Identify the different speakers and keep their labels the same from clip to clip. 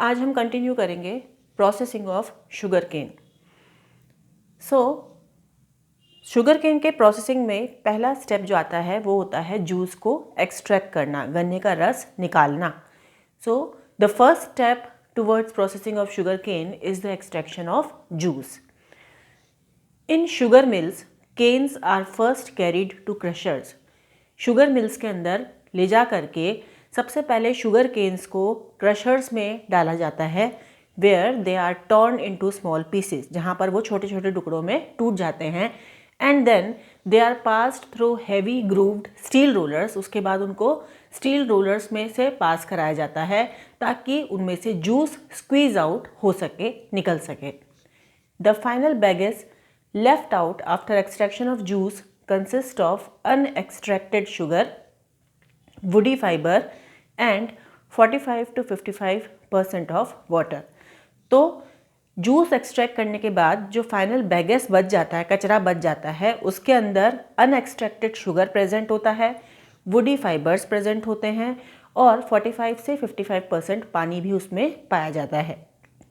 Speaker 1: आज हम कंटिन्यू करेंगे processing of sugar cane. Sugar cane के प्रोसेसिंग में पहला स्टेप जो आता है वो होता है जूस को एक्सट्रैक्ट करना, गन्ने का रस निकालना। The first step towards processing of sugar cane is the extraction of juice. In sugar mills canes are first carried to crushers. Sugar mills के अंदर ले जा करके सबसे पहले शुगर केन्स को क्रशर्स में डाला जाता है, where they are torn into small pieces, जहाँ पर वो छोटे छोटे टुकड़ों में टूट जाते हैं। And then they are passed through heavy grooved steel rollers. उसके बाद उनको स्टील रोलर्स में से पास कराया जाता है ताकि उनमें से जूस स्क्वीज आउट हो सके, निकल सके। The final baggage left out after extraction of juice consist of unextracted sugar, woody fiber and 45 to 55% of water। तो जूस एक्सट्रैक्ट करने के बाद जो फाइनल बैगेस बच जाता है, कचरा बच जाता है, उसके अंदर अनएक्सट्रैक्टेड शुगर प्रेजेंट होता है, वुडी फाइबर्स प्रेजेंट होते हैं और 45 से 55% पानी भी उसमें पाया जाता है।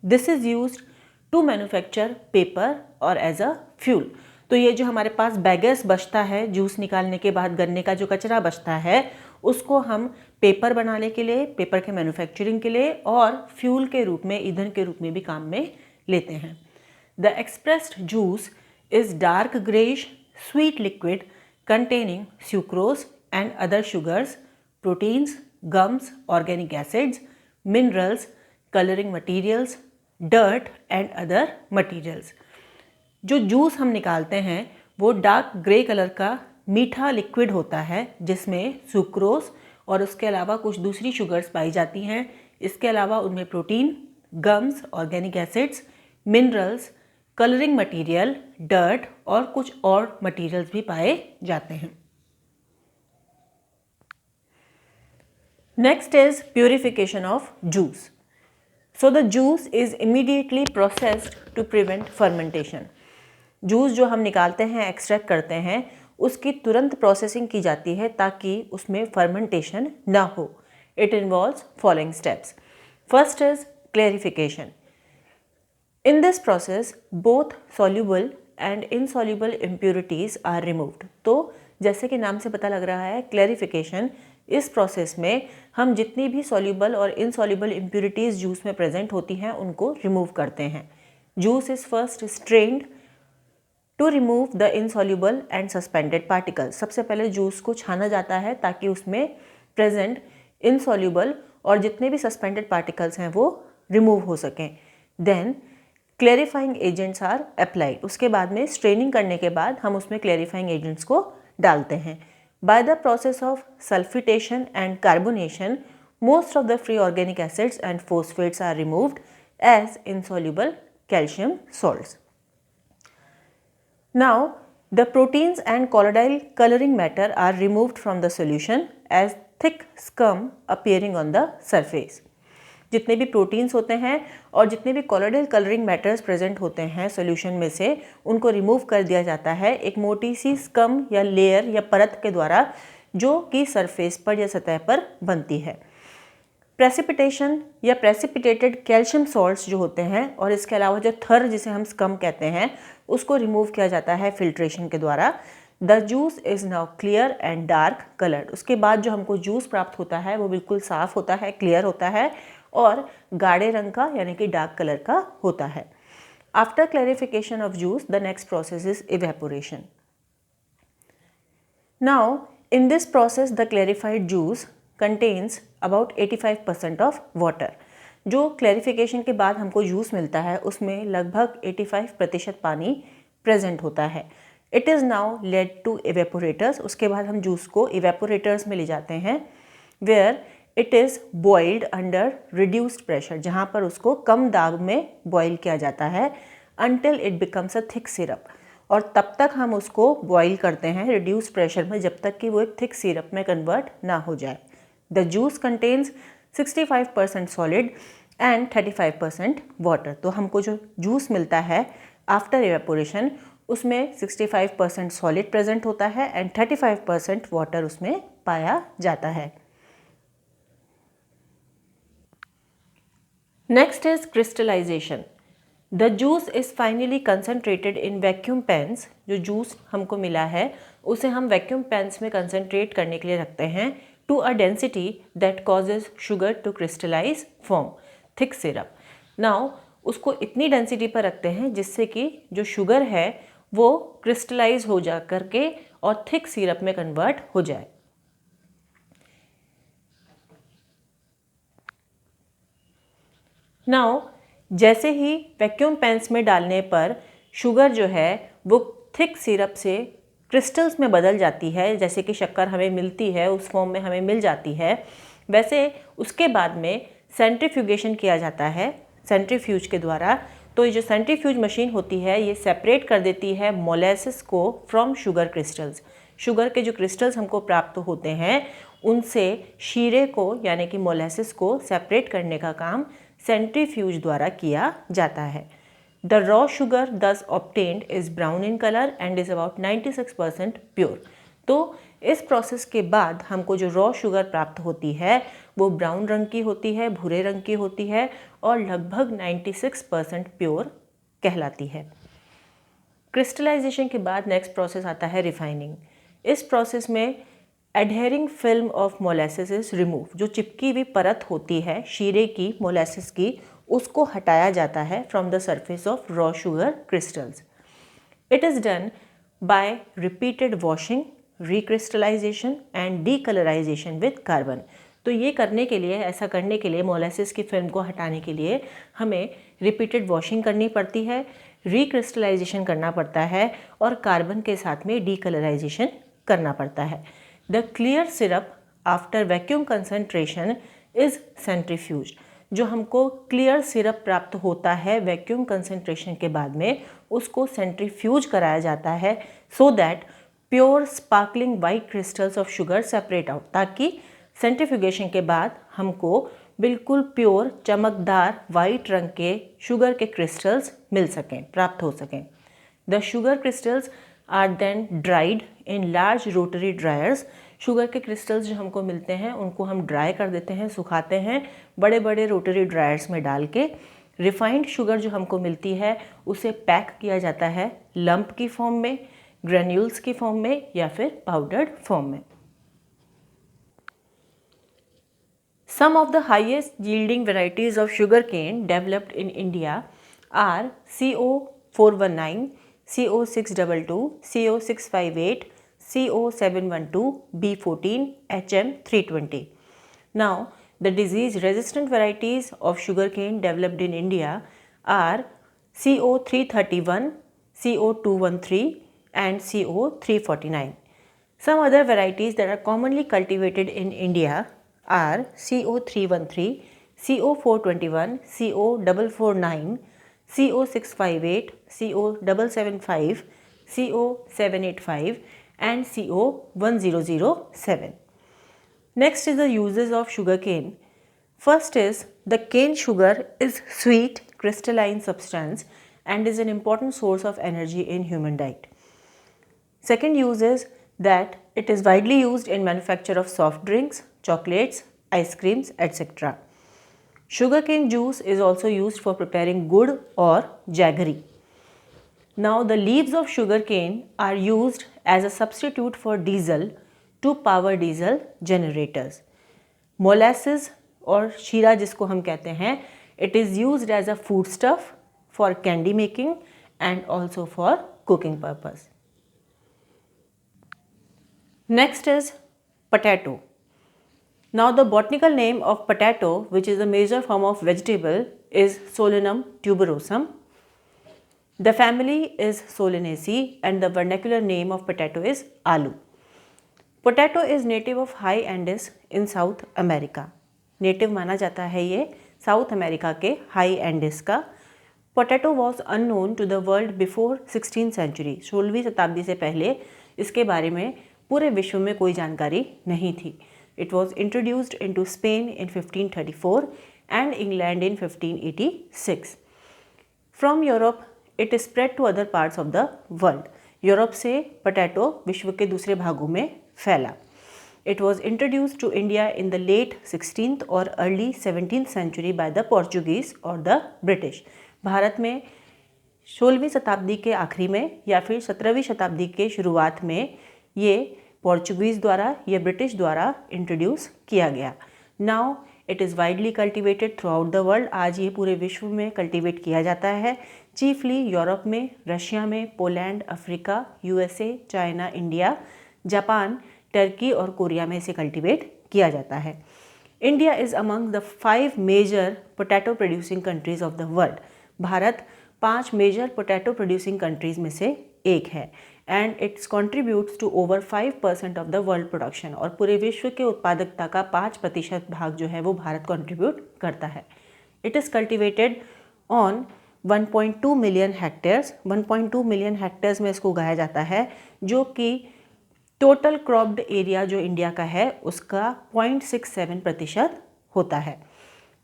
Speaker 1: This is used to manufacture paper और एज अ फ्यूल। तो ये जो हमारे पास बैगेस बचता है जूस निकालने के बाद, गन्ने का जो कचरा बचता है, उसको हम पेपर बनाने के लिए, पेपर के मैन्युफैक्चरिंग के लिए और फ्यूल के रूप में, ईंधन के रूप में भी काम में लेते हैं। The expressed juice is dark greyish sweet liquid containing sucrose and other sugars, proteins, gums, organic acids, minerals, colouring materials, dirt and other materials. जो जूस हम निकालते हैं वो डार्क ग्रे कलर का मीठा लिक्विड होता है जिसमें सुक्रोज और उसके अलावा कुछ दूसरी शुगर्स पाई जाती हैं। इसके अलावा उनमें protein, gums, organic acids, minerals, colouring material, dirt और कुछ और मटीरियल्स भी पाए जाते हैं। Next is purification of juice. So the juice is immediately processed to prevent fermentation। Juice जो हम निकालते हैं, एक्सट्रैक्ट करते हैं, उसकी तुरंत प्रोसेसिंग की जाती है ताकि उसमें फर्मेंटेशन ना हो। It involves following steps. First is clarification. In this process both soluble and insoluble impurities are removed. तो जैसे कि नाम से पता लग रहा है, क्लैरिफिकेशन, इस प्रोसेस में हम जितनी भी सॉल्यूबल और इनसॉल्यूबल इम्प्योरिटीज जूस में प्रेजेंट होती हैं उनको रिमूव करते हैं। Juice is first strained to remove the insoluble and suspended particles. सबसे पहले जूस को छाना जाता है ताकि उसमें प्रेजेंट इनसॉल्यूबल और जितने भी सस्पेंडेड पार्टिकल्स हैं वो रिमूव हो सकें। Then clarifying agents are applied. उसके बाद में स्ट्रेनिंग करने के बाद हम उसमें क्लैरिफाइंग एजेंट्स को डालते हैं। By the process of sulfitation and carbonation, most of the free organic acids and phosphates are removed as insoluble calcium salts. Now, the proteins and colloidal coloring matter are removed from the solution as thick scum appearing on the surface. जितने भी proteins होते हैं और जितने भी colloidal colouring matters present होते हैं solution में से, उनको रिमूव कर दिया जाता है एक मोटी सी स्कम या लेयर या परत के द्वारा, जो कि सरफेस पर या सतह पर बनती है। प्रेसिपिटेशन या प्रेसिपिटेटेड कैल्शियम सॉल्ट्स जो होते हैं और इसके अलावा जो थर जिसे हम स्कम कहते हैं, उसको रिमूव किया जाता है फिल्ट्रेशन के द्वारा। The juice is now clear and dark coloured. उसके बाद जो हमको जूस प्राप्त होता है वो बिल्कुल साफ़ होता है, क्लियर होता है और गाढ़े रंग का यानी कि डार्क कलर का होता है। After clarification of juice the next process is evaporation. Now in this process the clarified juice contains about 85% of water. जो क्लैरिफिकेशन के बाद हमको जूस मिलता है उसमें लगभग 85% पानी प्रेजेंट होता है। It is now led to evaporators. उसके बाद हम जूस को इवेपोरेटर्स में ले जाते हैं, where it is boiled under reduced pressure, जहाँ पर उसको कम दाब में बॉयल किया जाता है, until it becomes a thick syrup. और तब तक हम उसको बॉयल करते हैं रिड्यूस्ड प्रेशर में जब तक कि वो एक थिक सिरप में कन्वर्ट ना हो जाए। The juice contains 65% solid and 35% water. तो हमको जो जूस मिलता है आफ्टर इवेपोरेशन, उसमें 65% सॉलिड प्रेजेंट होता है एंड 35% वाटर उसमें पाया जाता है। Next is crystallisation. The juice is finally concentrated in vacuum pans. जो जूस हमको मिला है उसे हम वैक्यूम पेन्स में कंसनट्रेट करने के लिए रखते हैं to a density that causes sugar to crystallise form thick syrup. Now उसको इतनी डेंसिटी पर रखते हैं जिससे कि जो शुगर है वो क्रिस्टलाइज हो जा करके और थिक सिरप में कन्वर्ट हो जाए। नाउ जैसे ही वैक्यूम पेन्स में डालने पर शुगर जो है वो थिक सिरप से क्रिस्टल्स में बदल जाती है, जैसे कि शक्कर हमें मिलती है उस फॉर्म में हमें मिल जाती है, वैसे उसके बाद में सेंट्रीफ्यूगेशन किया जाता है सेंट्रीफ्यूज के द्वारा। तो ये जो सेंट्रीफ्यूज मशीन होती है ये सेपरेट कर देती है मोलेसिस को फ्रॉम शुगर क्रिस्टल्स। शुगर के जो क्रिस्टल्स हमको प्राप्त होते हैं उनसे शीरे को यानी कि मोलेसिस को सेपरेट करने का काम सेंट्रीफ्यूज द्वारा किया जाता है। द रॉ शुगर दस obtained is brown in colour and is about 96% pure. तो इस प्रोसेस के बाद हमको जो रॉ शुगर प्राप्त होती है वो ब्राउन रंग की होती है, भूरे रंग की होती है और लगभग 96% प्योर कहलाती है। क्रिस्टलाइजेशन के बाद नेक्स्ट प्रोसेस आता है रिफाइनिंग। इस प्रोसेस में adhering film of molasses is remove. जो चिपकी हुई परत होती है शीरे की मोलेसिस की उसको हटाया जाता है from the surface of raw sugar crystals. It is done by repeated washing, recrystallisation and decolourisation with carbon. तो ये करने के लिए, ऐसा करने के लिए, मोलेसिस की फिल्म को हटाने के लिए हमें रिपीटेड वॉशिंग करनी पड़ती है, रिक्रिस्टलाइजेशन करना पड़ता है और कार्बन के साथ में डीकलराइजेशन करना पड़ता है। The clear syrup after vacuum concentration is centrifuge. जो हमको क्लियर सिरप प्राप्त होता है वैक्यूम कंसनट्रेशन के बाद में उसको सेंट्रीफ्यूज कराया जाता है so that pure sparkling white crystals of sugar separate out, ताकि सेंट्रीफ्यूगेशन के बाद हमको बिल्कुल प्योर चमकदार वाइट रंग के शुगर के क्रिस्टल्स मिल सकें, प्राप्त हो सकें। The sugar crystals are then dried in large rotary dryers. Sugar के क्रिस्टल्स जो हमको मिलते हैं उनको हम ड्राई कर देते हैं, सुखाते हैं बड़े बड़े रोटरी ड्रायर्स में डाल के। रिफाइंड शुगर जो हमको मिलती है उसे पैक किया जाता है लंप की फॉर्म में, ग्रेन्यूल्स की फॉर्म में या फिर पाउडर्ड फॉर्म में। Some of the highest yielding varieties of sugarcane developed in India are CO419, CO622, CO658, CO712, B14, HM320. Now, the disease-resistant varieties of sugarcane developed in India are CO331, CO213 and CO349. Some other varieties that are commonly cultivated in India are CO313, CO421, CO449, CO658, CO775, CO785 and CO1007. Next is the uses of sugarcane. First is the cane sugar is sweet crystalline substance and is an important source of energy in human diet. Second use is that it is widely used in manufacture of soft drinks, chocolates, ice creams, etc. Sugarcane juice is also used for preparing gur or jaggery. Now the leaves of sugarcane are used as a substitute for diesel to power diesel generators. Molasses और शीरा जिसको हम कहते हैं, it is used as a foodstuff for candy making and also for cooking purpose. Next is potato. Now the botanical name of potato, which is a major form of vegetable, is Solanum tuberosum. The family is Solanaceae and the vernacular name of potato is aloo. Potato is native of high Andes in South America. Native माना जाता है ये South America के high Andes का। Potato was unknown to the world before 16th century. 16वीं शताब्दी से पहले इसके बारे में पूरे विश्व में कोई जानकारी नहीं थी. It was introduced into Spain in 1534 and England in 1586. From Europe, it is spread to other parts of the world. Europe से पोटैटो विश्व के दूसरे भागों में फैला. It was introduced to India in the late 16th or early 17th century by the Portuguese or the British. Bharat में 16वीं शताब्दी के आखिरी में या फिर 17वीं शताब्दी के शुरुआत में ये पोर्चुगीज़ द्वारा या ब्रिटिश द्वारा इंट्रोड्यूस किया गया. Now it is widely cultivated throughout the world. आज ये पूरे विश्व में कल्टिवेट किया जाता है. चीफली यूरोप में, रशिया में, Poland, Africa, USA, China, India, Japan, Turkey और कोरिया में इसे कल्टिवेट किया जाता है. India is among the 5 major potato producing countries of the world. Bharat 5 major potato producing countries में से एक है. And its contributes to over 5% of the world production. और पूरे विश्व के उत्पादकता का 5% भाग जो है वो भारत कॉन्ट्रीब्यूट करता है. It is cultivated on 1.2 million hectares. 1.2 million hectares में इसको उगाया जाता है, जो कि टोटल क्रॉप्ड एरिया जो इंडिया का है उसका 0.67% होता है.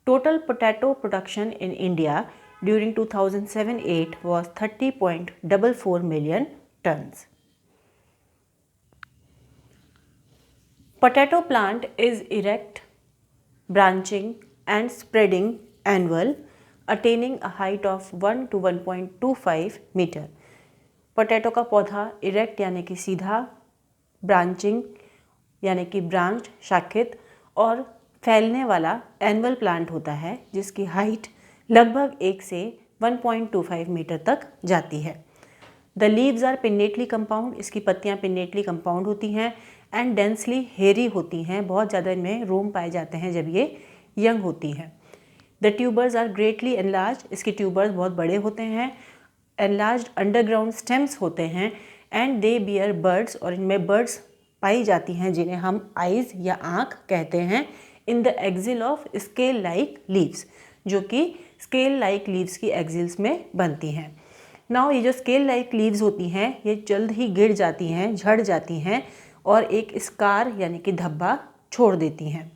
Speaker 1: Total potato production in India during 2007-8 was 30.44 million tons. Potato plant is erect, branching and spreading annual, attaining a height of 1 to 1.25 meter. Potato का पौधा इरेक्ट यानी कि सीधा, ब्रांचिंग यानी कि ब्रांच शाखित और फैलने वाला एनुअल प्लांट होता है जिसकी हाइट लगभग 1 से 1.25 मीटर तक जाती है. The leaves are pinnately compound. इसकी पत्तियां पिन्नेटली कंपाउंड होती हैं एंड डेंसली हेरी होती हैं. बहुत ज़्यादा इनमें रोम पाए जाते हैं जब ये यंग होती हैं. The tubers are greatly enlarge. इसके ट्यूबर्स बहुत बड़े होते हैं. एनलार्ज अंडरग्राउंड स्टेम्स होते हैं एंड दे बियर बर्ड्स. और इनमें बर्ड्स पाई जाती हैं जिन्हें हम आइज़ या आँख कहते हैं. In the axil of scale like leaves, जो कि स्केल लाइक लीव्स की एक्सिल्स में बनती हैं. नाउ ये जो स्केल लाइक लीव्स होती हैं ये जल्द ही गिर जाती हैं, झड़ जाती हैं और एक स्कार यानी कि धब्बा छोड़ देती हैं.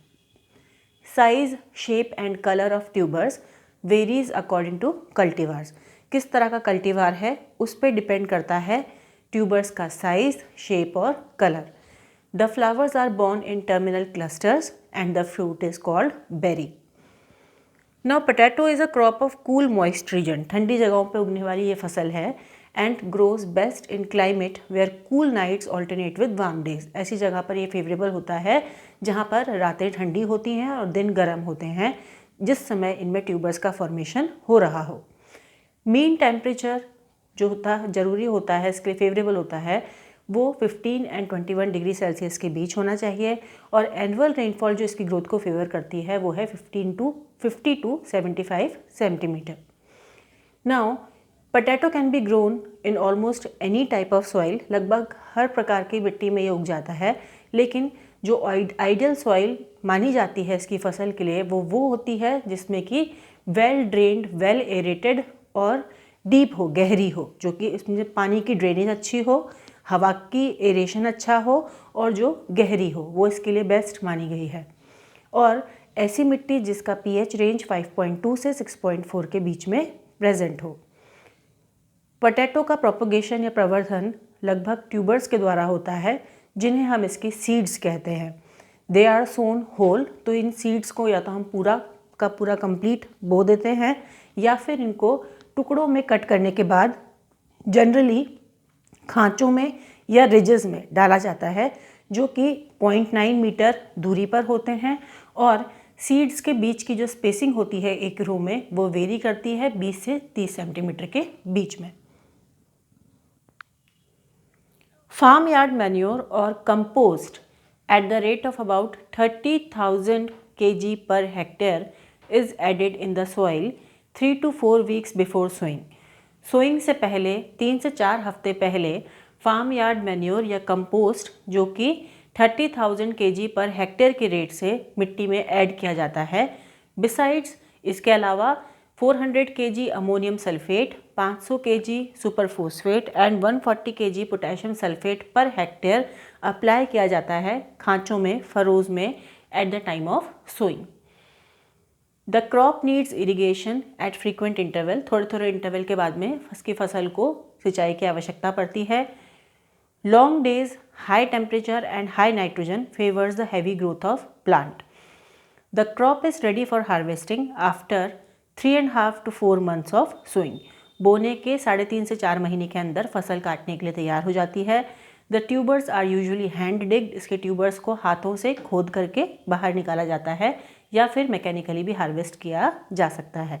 Speaker 1: Size, shape and colour of tubers varies according to cultivars. किस तरह का कल्टीवार है उस पर डिपेंड करता है ट्यूबर्स का साइज, शेप और colour. The flowers are borne in terminal clusters and the fruit is called berry. Now potato is a crop of cool moist region. ठंडी जगहों पे उगने वाली ये फसल है and grows best in climate where cool nights alternate with warm days. ऐसी जगह पर ये फेवरेबल होता है जहाँ पर रातें ठंडी होती हैं और दिन गर्म होते हैं, जिस समय इनमें ट्यूबर्स का फॉर्मेशन हो रहा हो. मीन टेम्परेचर जो ज़रूरी होता है इसके लिए फेवरेबल होता है वो 15 एंड 21 डिग्री सेल्सियस के बीच होना चाहिए. और एनुअल रेनफॉल जो इसकी ग्रोथ को फेवर करती है वो है 50 to 75 centimetre. Now potato can be grown in almost any type of soil. लगभग हर प्रकार की मिट्टी में ये उग जाता है, लेकिन जो आइडियल सॉइल मानी जाती है इसकी फसल के लिए वो होती है जिसमें कि वेल ड्रेन्ड, वेल एरेटेड और डीप हो, गहरी हो, जो कि इसमें पानी की ड्रेनेज अच्छी हो, हवा की एरेशन अच्छा हो और जो गहरी हो, वो इसके लिए बेस्ट मानी गई है. और ऐसी मिट्टी जिसका pH रेंज 5.2 से 6.4 के बीच में प्रेजेंट हो. पोटैटो का प्रोपगेशन या प्रवर्धन लगभग ट्यूबर्स के द्वारा होता है जिन्हें हम इसकी सीड्स कहते हैं. They are sown whole. तो इन सीड्स को या तो हम पूरा का पूरा कंप्लीट बो देते हैं या फिर इनको टुकड़ों में कट करने के बाद जनरली खांचों में या रिजेस में डाला जाता है जो कि 0.9 मीटर दूरी पर होते हैं. और सीड्स के बीच की जो स्पेसिंग होती है एक रो में वो वेरी करती है 20 से 30 सेंटीमीटर के बीच में. फार्म यार्ड मैन्योर और compost at the rate of about 30,000 kg per hectare is added in the soil 3 to 4 weeks before sowing. Sowing से पहले 3 से 4 हफ्ते पहले फार्म यार्ड मैन्योर या कंपोस्ट जो कि 30,000 kg पर हेक्टेयर के रेट से मिट्टी में ऐड किया जाता है. बिसाइड्स इसके अलावा 400 kg ammonium sulphate, 500 kg super phosphate and 140 kg potassium sulphate per hectare apply किया जाता है खांचों में, फरोज में at the time of sowing. The crop needs irrigation at frequent interval. थोड़े थोड़े इंटरवल के बाद में उसकी फसल को सिंचाई की आवश्यकता पड़ती है. Long days, high temperature and high nitrogen favors the heavy growth of plant. The crop is ready for harvesting after 3.5 to 4 months of sowing. बोने के 3.5 से 4 महीने के अंदर फसल काटने के लिए तैयार हो जाती है. The tubers are usually hand digged. इसके ट्यूबर्स को हाथों से खोद करके बाहर निकाला जाता है या फिर मैकेनिकली भी हार्वेस्ट किया जा सकता है.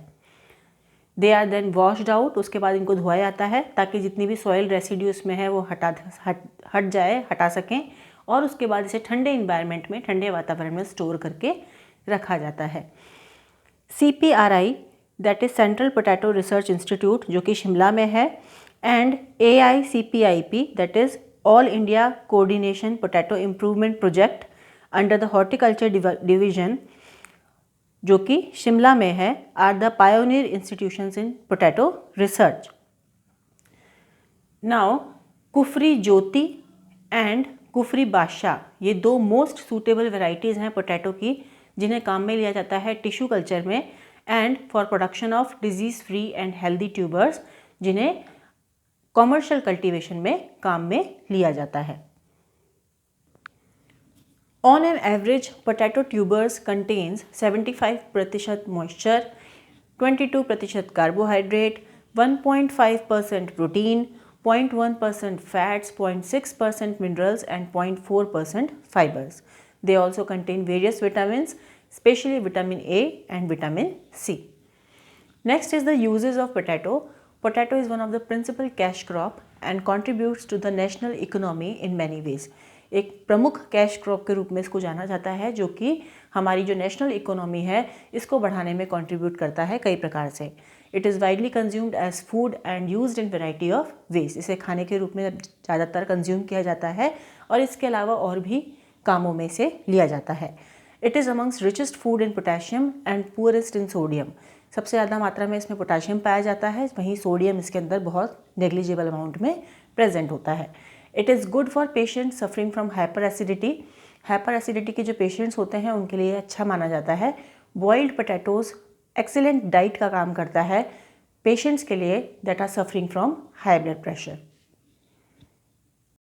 Speaker 1: They are then washed out. उसके बाद इनको धोया जाता है ताकि जितनी भी सॉइल रेसिड्यू इसमें है वो हटा सकें और उसके बाद इसे ठंडे इन्वायरमेंट में, ठंडे वातावरण में स्टोर करके रखा जाता है. CPRI that is Central Potato Research Institute जो कि शिमला में है, and AICPIP that is All India Coordination Potato Improvement Project under the horticulture division जो कि शिमला में है, are the pioneer institutions in potato research. Now Kufri Jyoti and Kufri Badshah ये 2 मोस्ट सूटेबल वेराइटीज़ हैं पोटैटो की जिन्हें काम में लिया जाता है टिश्यू कल्चर में and for production of disease free and healthy tubers जिन्हें कॉमर्शियल कल्टीवेशन में काम में लिया जाता है. On an average, potato tubers contains 75% moisture, 22% carbohydrate, 1.5% protein, 0.1% fats, 0.6% minerals and 0.4% fibers. They also contain various vitamins, especially vitamin A and vitamin C. Next is the uses of potato. Potato is one of the principal cash crop and contributes to the national economy in many ways. एक प्रमुख cash crop के रूप में इसको जाना जाता है जो कि हमारी जो नेशनल इकोनॉमी है इसको बढ़ाने में कंट्रीब्यूट करता है कई प्रकार से. It is widely consumed as food and used in variety of ways. इसे खाने के रूप में ज़्यादातर कंज्यूम किया जाता है और इसके अलावा और भी कामों में से लिया जाता है. It is amongst richest food in potassium and poorest in sodium. सबसे ज़्यादा मात्रा में इसमें पोटेशियम पाया जाता है, वहीं सोडियम इसके अंदर बहुत नेग्लिजिबल अमाउंट में प्रेजेंट होता है. It is good for patients suffering from hyper acidity. Hyper acidity के जो पेशेंट्स होते हैं उनके लिए अच्छा माना जाता है. बॉइल्ड पोटैटोज एक्सीलेंट डाइट का काम करता है पेशेंट्स के लिए that are suffering from high blood pressure.